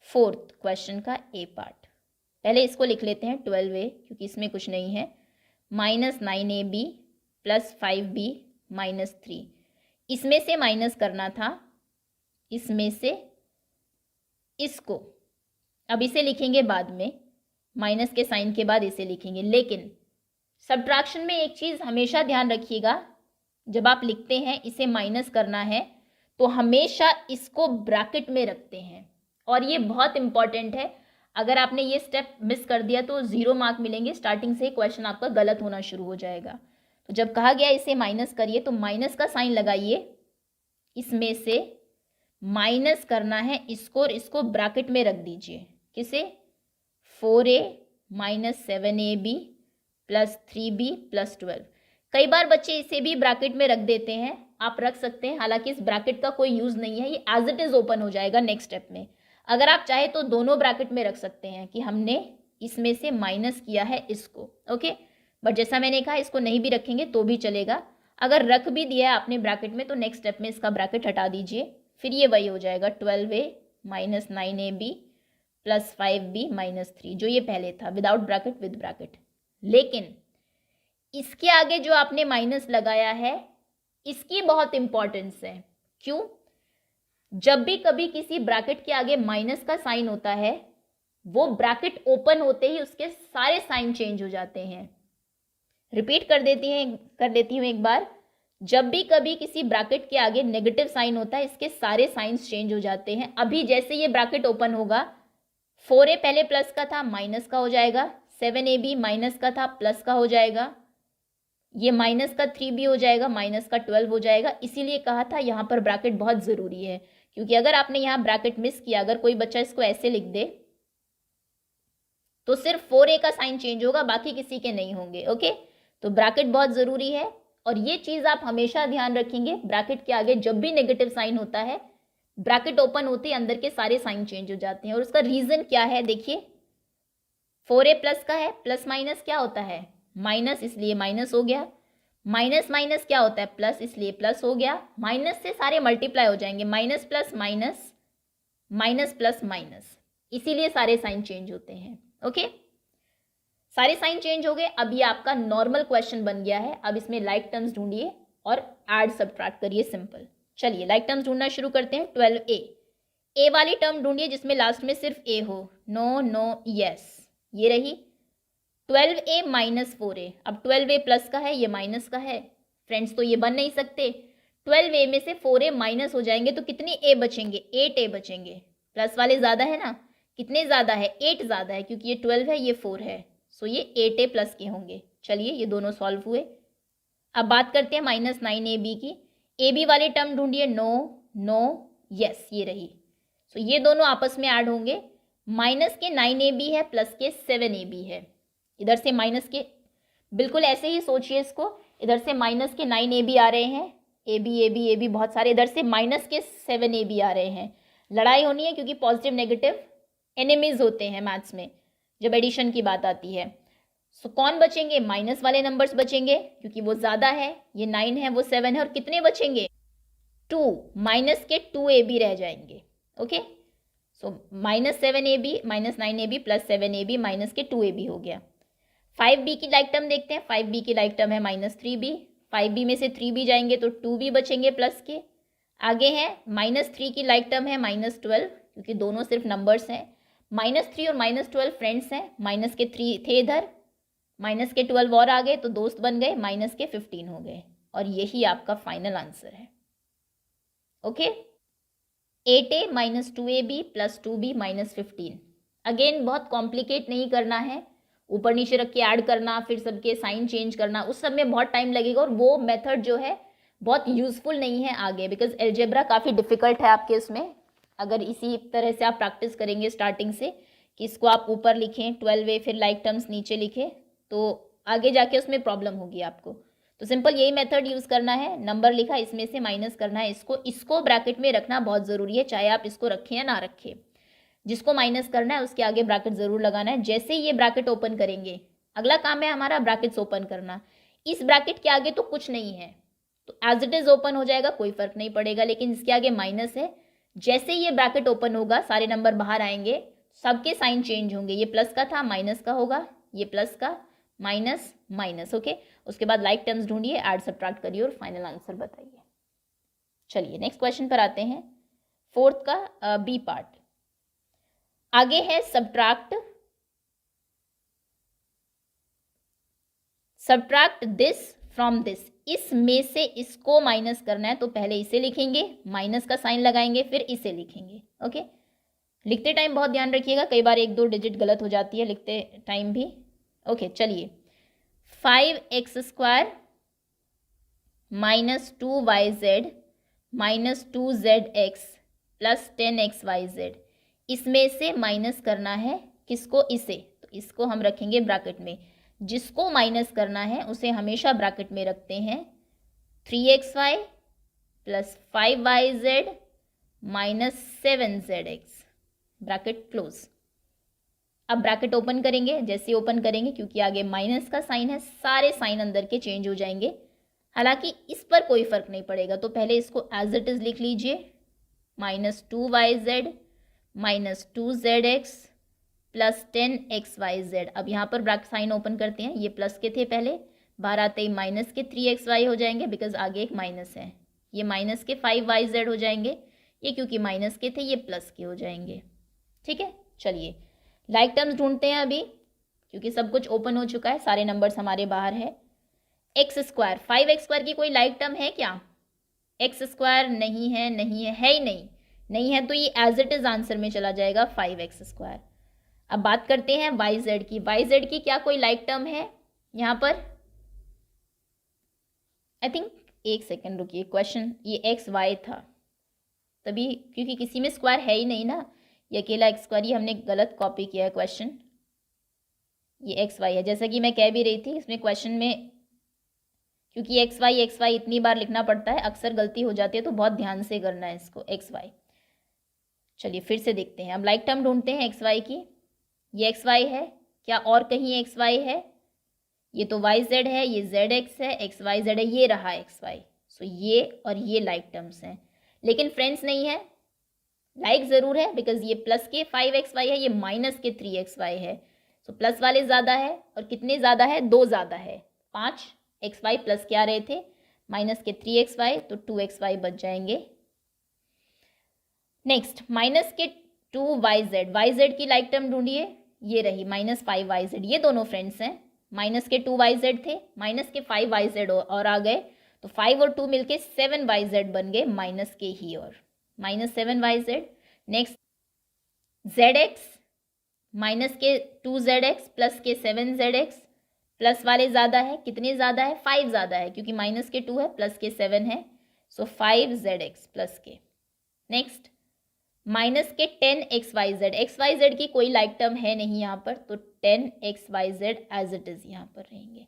फोर्थ क्वेश्चन का ए पार्ट। पहले इसको लिख लेते हैं 12a, क्योंकि इसमें कुछ नहीं है, minus 9ab plus 5b minus 3। इसमें से माइनस करना था, इसमें से इसको, अब इसे लिखेंगे बाद में, माइनस के साइन के बाद इसे लिखेंगे। लेकिन सब्ट्रैक्शन में एक चीज़ हमेशा ध्यान रखिएगा, जब आप लिखते हैं इसे माइनस करना है तो हमेशा इसको ब्रैकेट में रखते हैं, और ये बहुत इंपॉर्टेंट है। अगर आपने ये स्टेप मिस कर दिया तो 0 मार्क मिलेंगे, स्टार्टिंग से क्वेश्चन आपका गलत होना शुरू हो जाएगा। तो जब कहा गया इसे माइनस करिए तो माइनस का साइन लगाइए, इसमें से माइनस करना है इसको, और इसको ब्रैकेट में रख दीजिए। किसे? 4a minus 7ab plus 3b plus 12। कई बार बच्चे इसे भी ब्रैकेट में रख देते हैं, आप रख सकते हैं, हालांकि इस ब्रैकेट का कोई यूज़ नहीं है, ये एज इट इज़ ओपन हो जाएगा नेक्स्ट स्टेप में। अगर आप चाहे तो दोनों ब्रैकेट में रख सकते हैं कि हमने इसमें से माइनस किया है इसको। ओके, बट जैसा मैंने कहा इसको नहीं भी रखेंगे तो भी चलेगा। अगर रख भी दिया है आपने ब्रैकेट में तो नेक्स्ट स्टेप में इसका ब्रैकेट हटा दीजिए, फिर ये वही हो जाएगा 12a minus 9ab plus 5b minus 3, जो ये पहले था विदाउट ब्रैकेट विद ब्रैकेट। लेकिन इसके आगे जो आपने माइनस लगाया है इसकी बहुत इंपॉर्टेंस है। क्यों? जब भी कभी किसी ब्रैकेट के आगे माइनस का साइन होता है, वो ब्रैकेट ओपन होते ही उसके सारे साइन चेंज हो जाते हैं। रिपीट कर देती हूँ एक बार, जब भी कभी किसी ब्रैकेट के आगे नेगेटिव साइन होता है, इसके सारे साइंस चेंज हो जाते हैं। अभी जैसे ये ब्रैकेट ओपन होगा, 4a पहले प्लस का था, माइनस का हो जाएगा, 7ab माइनस का था, प्लस का हो जाएगा, ये माइनस का 3b हो जाएगा, माइनस का 12 हो जाएगा। इसीलिए कहा था यहाँ पर ब्रैकेट बहुत ज़रूरी है, क्योंकि अगर आपने यहाँ ब्रैकेट मिस किया, अगर कोई बच्चा इसको ऐसे लिख दे तो सिर्फ 4a का साइन चेंज होगा, बाकी किसी के नहीं होंगे। ओके, तो ब्रैकेट बहुत ज़रूरी है, और ये चीज़ आप हमेशा ध्यान रखेंगे। ब्रैकेट के आगे जब भी नेगेटिव साइन होता है, ब्रैकेट ओपन होते ही अंदर के सारे साइन चेंज हो जाते हैं। और उसका रीज़न क्या है, देखिए 4a प्लस का है, प्लस माइनस क्या होता है, माइनस, इसलिए माइनस हो गया। माइनस माइनस क्या होता है, प्लस, इसलिए प्लस हो गया। माइनस से सारे मल्टीप्लाई हो जाएंगे, minus plus minus, minus plus minus, इसीलिए सारे साइन चेंज होते हैं। ओके, सारे साइन चेंज हो गए। अब ये आपका नॉर्मल क्वेश्चन बन गया है। अब इसमें लाइक टर्म्स ढूंढिए और ऐड सब्ट्रैक्ट करिए, सिंपल। चलिए लाइक टर्म्स ढूंढना शुरू करते हैं। 12a, ए वाली टर्म ढूंढिए जिसमें लास्ट में सिर्फ ए हो। नो नो यस, ये रही 12a माइनस 4a। अब 12a प्लस का है, ये माइनस का है फ्रेंड्स, तो ये बन नहीं सकते। 12a में से 4a माइनस हो जाएंगे तो कितनी a बचेंगे, 8a बचेंगे। प्लस वाले ज़्यादा है ना, कितने ज़्यादा है, 8 ज़्यादा है, क्योंकि ये 12 है, ये 4 है, सो ये 8a प्लस के होंगे। चलिए ये दोनों सॉल्व हुए। अब बात करते हैं माइनस 9ab की। ab वाली टर्म ढूंढिए। नो नो यस, ये रही। सो ये दोनों आपस में ऐड होंगे। माइनस के 9ab है, प्लस के 7ab है। इधर से माइनस के, बिल्कुल ऐसे ही सोचिए इसको, इधर से माइनस के 9ab आ रहे हैं, ab बहुत सारे, इधर से माइनस के 7ab आ रहे हैं। लड़ाई होनी है, क्योंकि पॉजिटिव नेगेटिव एनिमीज होते हैं मैथ्स में जब एडिशन की बात आती है। सो कौन बचेंगे, माइनस वाले नंबर्स बचेंगे, क्योंकि वो ज़्यादा है, ये 9 है, वो 7 है, और कितने बचेंगे, 2, माइनस के 2ab रह जाएंगे। Okay, so minus 7ab minus 9ab plus 7ab minus के 2ab हो गया। 5b की लाइक टर्म देखते हैं। 5b की लाइक टर्म है माइनस 3b। 5b में से 3b जाएंगे तो 2b बचेंगे प्लस के। आगे है माइनस 3 की लाइक टर्म है माइनस 12, क्योंकि दोनों सिर्फ नंबर्स हैं। माइनस 3 और माइनस 12 फ्रेंड्स हैं, माइनस के 3 थे इधर, माइनस के 12 और आ गए तो दोस्त बन गए, माइनस के 15 हो गए, और यही आपका फाइनल आंसर है। Okay, 8a minus 2ab plus 2b minus 15। Again बहुत कॉम्प्लिकेट नहीं करना है, ऊपर नीचे रख के ऐड करना, फिर सबके साइन चेंज करना, उस सब में बहुत टाइम लगेगा, और वो मेथड जो है बहुत यूजफुल नहीं है आगे, बिकॉज एल्जेब्रा काफ़ी डिफिकल्ट है आपके उसमें। अगर इसी तरह से आप प्रैक्टिस करेंगे स्टार्टिंग से, कि इसको आप ऊपर लिखें 12a, फिर लाइक टर्म्स नीचे लिखें, तो आगे जाके उसमें प्रॉब्लम होगी आपको। तो सिंपल यही मेथड यूज़ करना है। नंबर लिखा, इसमें से माइनस करना है, इसको ब्रैकेट में रखना बहुत ज़रूरी है, चाहे आप इसको रखें या ना रखें। जिसको माइनस करना है उसके आगे ब्रैकेट ज़रूर लगाना है। जैसे ही ये ब्रैकेट ओपन करेंगे, अगला काम है हमारा ब्रैकेट्स ओपन करना। इस ब्रैकेट के आगे तो कुछ नहीं है, तो एज इट इज़ ओपन हो जाएगा, कोई फ़र्क नहीं पड़ेगा। लेकिन इसके आगे माइनस है, जैसे ही ये ब्रैकेट ओपन होगा सारे नंबर बाहर आएंगे, सबके साइन चेंज होंगे। ये प्लस का था, माइनस का होगा, ये प्लस का, माइनस माइनस। ओके, उसके बाद लाइक टर्म्स ढूंढिए, ऐड सब्ट्रैक्ट करिए और फाइनल आंसर बताइए। चलिए नेक्स्ट क्वेश्चन पर आते हैं, फोर्थ का बी पार्ट। आगे है सब्ट्रैक्ट दिस फ्रॉम दिस। इसमें से इसको माइनस करना है, तो पहले इसे लिखेंगे, माइनस का साइन लगाएंगे, फिर इसे लिखेंगे। ओके, लिखते टाइम बहुत ध्यान रखिएगा, कई बार 1-2 डिजिट गलत हो जाती है लिखते टाइम भी। ओके, चलिए 5x² minus 2yz minus 2zx plus 10xyz। इसमें से माइनस करना है किसको, इसे, तो इसको हम रखेंगे ब्रैकेट में। जिसको माइनस करना है उसे हमेशा ब्रैकेट में रखते हैं। 3xy plus 5yz minus 7zx, bracket close. अब ब्रैकेट ओपन करेंगे, जैसे ओपन करेंगे, क्योंकि आगे माइनस का साइन है, सारे साइन अंदर के चेंज हो जाएंगे। हालांकि इस पर कोई फर्क नहीं पड़ेगा, तो पहले इसको एज इट इज लिख लीजिए, minus 2yz minus 2zx plus 10xyz। अब यहाँ पर ब्रैकेट साइन ओपन करते हैं, ये प्लस के थे पहले, बाहर आते ही माइनस के 3xy हो जाएंगे, बिकॉज आगे एक माइनस है। ये माइनस के 5yz हो जाएंगे, ये क्योंकि माइनस के थे, ये प्लस के हो जाएंगे। ठीक है, चलिए लाइक टर्म्स ढूंढते हैं अभी, क्योंकि सब कुछ ओपन हो चुका है, सारे नंबर्स हमारे बाहर है। एक्स स्क्वायर, 5x² की कोई लाइक टर्म है क्या? एक्स स्क्वायर नहीं है, नहीं है, है ही नहीं, नहीं है, तो ये एज इट इज आंसर में चला जाएगा 5x²। अब बात करते हैं yz की। yz की क्या कोई लाइक टर्म है यहाँ पर? आई थिंक, एक सेकेंड रुकिए, क्वेश्चन ये एक्स वाई था तभी, क्योंकि किसी में स्क्वायर है ही नहीं ना, ये अकेला एक्स स्क्वायर, ये हमने गलत कॉपी किया है क्वेश्चन। ये एक्स वाई है, जैसा कि मैं कह भी रही थी, इसमें क्वेश्चन में क्योंकि एक्स वाई इतनी बार लिखना पड़ता है, अक्सर गलती हो जाती है, तो बहुत ध्यान से करना है इसको, एक्स वाई। चलिए फिर से देखते हैं, अब लाइक टर्म ढूंढते हैं एक्स वाई की। ये एक्स वाई है क्या? और कहीं एक्स वाई है? ये तो वाई जेड है, ये जेड एक्स है, एक्स वाई जेड है, ये रहा एक्स वाई। सो ये और ये लाइक टर्म्स हैं, लेकिन फ्रेंड्स नहीं है, लाइक ज़रूर है, बिकॉज ये प्लस के 5xy है, ये माइनस के 3xy है। सो प्लस वाले ज़्यादा है, और कितने ज़्यादा है? 2 ज़्यादा है। 5xy प्लस क्या रहे थे? माइनस के 3xy, तो 2xy बच जाएंगे। नेक्स्ट, माइनस के 2yz, yz की लाइक टर्म ढूंढिए, ये रही -5yz, ये दोनों फ्रेंड्स हैं। माइनस के 2yz थे, माइनस के 5yz और आ गए, तो 5 और 2 मिलके 7yz बन गए, माइनस के ही और -7yz। नेक्स्ट zx, माइनस के 2zx प्लस के 7zx, प्लस वाले ज़्यादा है, कितने ज़्यादा है? 5 ज़्यादा है, क्योंकि माइनस के 2 है प्लस के 7 है, सो 5zx प्लस के। नेक्स्ट, माइनस के 10xyz, xyz की कोई लाइक टर्म है नहीं यहाँ पर, तो 10xyz एज इट इज़ यहाँ पर रहेंगे,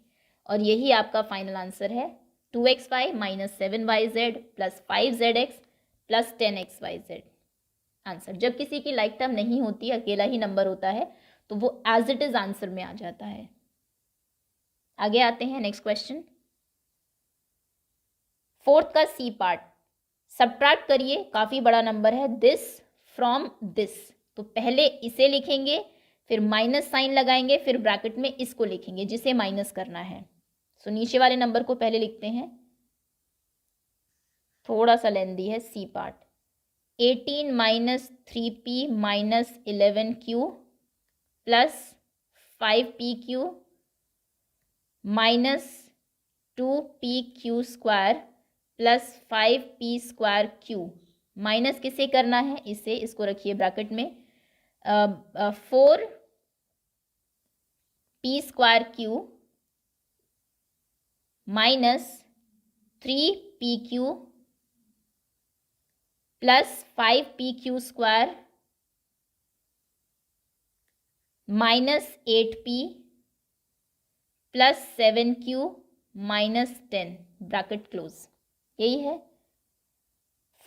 और यही आपका फाइनल आंसर है, 2xy - 7yz plus 5zx plus 10xyz। Answer, जब किसी की लाइक टर्म नहीं होती, अकेला ही नंबर होता है, तो वो एज इट इज आंसर में आ जाता है। आगे आते हैं, नेक्स्ट क्वेश्चन, 4th का सी पार्ट, सब्ट्रैक्ट करिए, काफ़ी बड़ा नंबर है, दिस फ्रॉम दिस, तो पहले इसे लिखेंगे, फिर माइनस साइन लगाएंगे, फिर ब्रैकेट में इसको लिखेंगे जिसे माइनस करना है। सो नीचे वाले नंबर को पहले लिखते हैं, थोड़ा सा लेंदी है C part. 18 - 3p - 11q plus 5pq minus 2pq² plus 5p² minus किसे करना है? इसे, इसको रखिए ब्रैकेट में, 4p² minus 3pq plus 5pq² minus 8p plus 7q minus 10, bracket close. यही है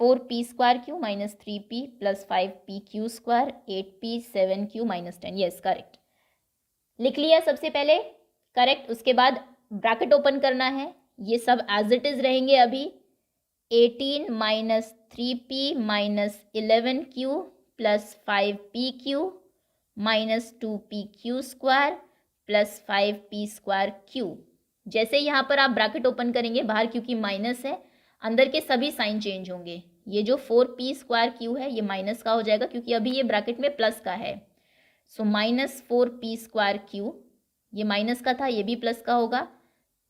4p² minus 3p plus 5pq² 8p 7q minus 10। Yes, correct लिख लिया सबसे पहले, करेक्ट। उसके बाद ब्रैकेट ओपन करना है, ये सब एज इट इज रहेंगे अभी। 18 - 3p - 11q plus 5pq minus 2pq² plus 5p²q। जैसे यहाँ पर आप ब्रैकेट ओपन करेंगे, बाहर क्योंकि माइनस है, अंदर के सभी साइन चेंज होंगे। ये जो 4p²q है, ये माइनस का हो जाएगा, क्योंकि अभी ये ब्रैकेट में प्लस का है। सो माइनस 4p²q, ये माइनस का था, ये भी प्लस का होगा।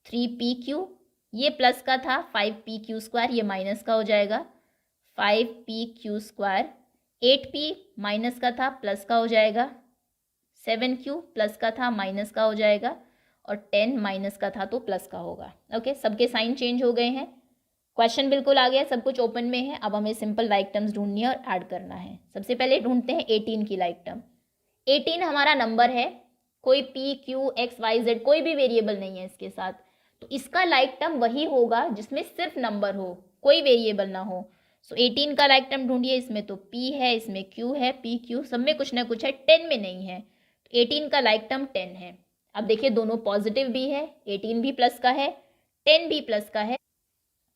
3pq, ये प्लस का था, 5pq², ये माइनस का हो जाएगा, 5pq²। 8p माइनस का था, प्लस का हो जाएगा। 7q प्लस का था, माइनस का हो जाएगा, और 10 माइनस का था तो प्लस का होगा। ओके, सबके साइन चेंज हो गए हैं, क्वेश्चन बिल्कुल आ गया, सब कुछ ओपन में है। अब हमें सिंपल लाइक टर्म्स ढूंढनी है और ऐड करना है। सबसे पहले ढूंढते हैं 18 की लाइक टर्म। 18 हमारा नंबर है, कोई p, q, x, y, z कोई भी वेरिएबल नहीं है इसके साथ, तो इसका लाइक टर्म वही होगा जिसमें सिर्फ नंबर हो, कोई वेरिएबल ना हो। सो 18 का लाइक टर्म ढूंढिए, इसमें तो p है, इसमें q है, p, q सब में कुछ ना कुछ है, 10 में नहीं है, तो 18 का लाइक टर्म 10 है। अब देखिए, दोनों पॉजिटिव भी है, 18 भी प्लस का है, 10 भी प्लस का है,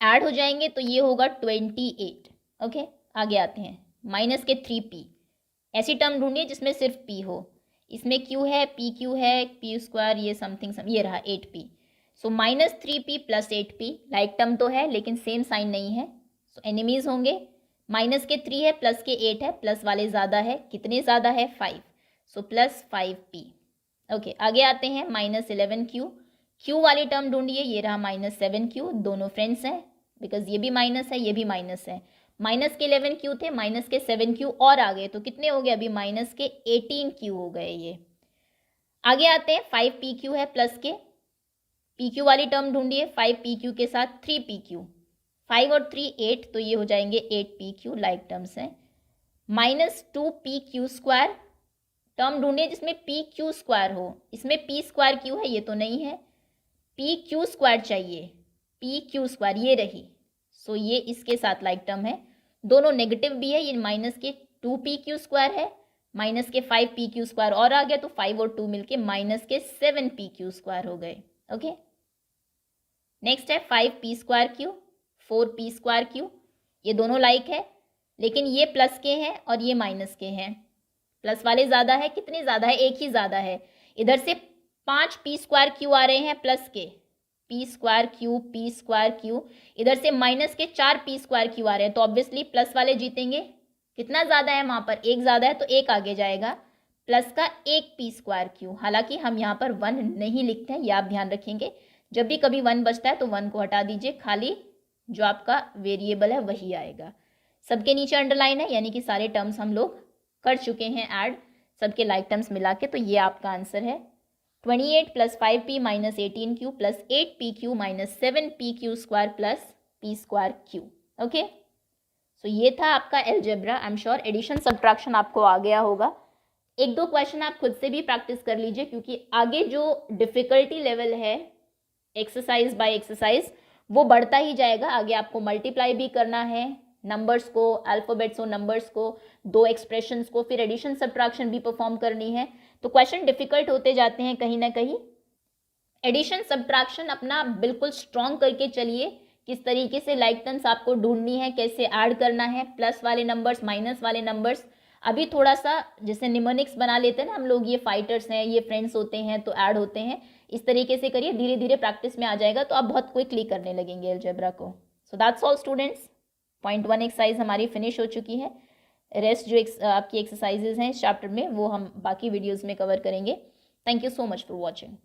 ऐड हो जाएंगे तो ये होगा 28। ओके, आगे आते हैं, माइनस के 3p, ऐसी टर्म ढूंढिए जिसमें सिर्फ p हो। इसमें q है, pq है, p², ये समथिंग ये रहा 8p। So minus 3p plus 8p, like term तो है लेकिन सेम साइन नहीं है, सो एनिमीज होंगे। माइनस के 3 है, प्लस के 8 है, प्लस वाले ज़्यादा है, कितने ज़्यादा है? 5, सो प्लस 5p। ओके, आगे आते हैं, -11q, क्यू वाली टर्म ढूंढिए, ये रहा -7q, दोनों फ्रेंड्स हैं बिकॉज ये भी माइनस है ये भी माइनस है। माइनस के 11q थे, माइनस के 7q और आ गए, तो कितने हो गए अभी माइनस के 18q हो गए ये। आगे आते हैं 5pq है प्लस के, pq वाली टर्म ढूंढिए, 5pq के साथ 3pq, 5 और 3 8, तो ये हो जाएंगे 8pq, लाइक टर्म्स हैं। -2pq² टर्म ढूंढिए जिसमें pq² हो, इसमें p² है, ये तो नहीं है, pq² चाहिए, pq², ये रही, सो ये इसके साथ लाइक टर्म है, दोनों नेगेटिव भी है, ये माइनस के 2pq² है, माइनस के 5pq² और आ गया, तो 5 और 2 मिलके माइनस के 7pq² हो गए। ओके, नेक्स्ट है 5p²q, 4p²q, ये दोनों लाइक है, लेकिन ये प्लस के हैं और ये माइनस के हैं, प्लस वाले ज़्यादा है, कितने ज़्यादा है, एक ही ज़्यादा है, इधर से 5p²q आ रहे हैं प्लस के, p²q, इधर से माइनस के 4p² आ रहे हैं, तो ऑब्वियसली प्लस वाले जीतेंगे, कितना ज़्यादा है वहाँ पर, एक ज़्यादा है, तो एक आगे जाएगा, प्लस का 1p²q, हालांकि हम यहाँ पर 1 नहीं लिखते हैं, ये आप ध्यान रखेंगे, जब भी कभी 1 बचता है तो 1 को हटा दीजिए, खाली जो आपका वेरिएबल है वही आएगा। सबके नीचे अंडरलाइन है, यानी कि सारे टर्म्स हम लोग कर चुके हैं ऐड, सबके लाइक टर्म्स मिला के, तो ये आपका आंसर है 28 + 5p - 18q + 8pq - 7pq² + p²q। Okay, सो ये था आपका algebra. I am sure addition subtraction आपको आ गया होगा। एक दो क्वेश्चन आप खुद से भी प्रैक्टिस कर लीजिए, क्योंकि आगे जो डिफ़िकल्टी लेवल है एक्सरसाइज बाय एक्सरसाइज वो बढ़ता ही जाएगा। आगे आपको मल्टीप्लाई भी करना है, नंबर्स को, अल्फ़ाबेट्स और नंबर्स को, दो एक्सप्रेशंस को, फिर एडिशन सब्ट्रैक्शन भी परफॉर्म करनी है, तो क्वेश्चन डिफ़िकल्ट होते जाते हैं कहीं ना कहीं। एडिशन सब्ट्रैक्शन अपना बिल्कुल स्ट्रॉन्ग करके चलिए, किस तरीके से लाइक टर्म्स आपको ढूंढनी है, कैसे ऐड करना है, प्लस वाले नंबर्स, माइनस वाले नंबर्स। अभी थोड़ा सा जैसे निमोनिक्स बना लेते हैं ना हम लोग, ये फाइटर्स हैं, ये फ्रेंड्स होते हैं तो ऐड होते हैं, इस तरीके से करिए, धीरे धीरे प्रैक्टिस में आ जाएगा, तो आप बहुत क्विकली करने लगेंगे अलजेब्रा को। So that's all students, point 1 exercise हमारी फिनिश हो चुकी है। रेस्ट जो आपकी एक्सरसाइजेज हैं इस चैप्टर में वो हम बाकी वीडियोज़ में कवर करेंगे। Thank you so much for watching.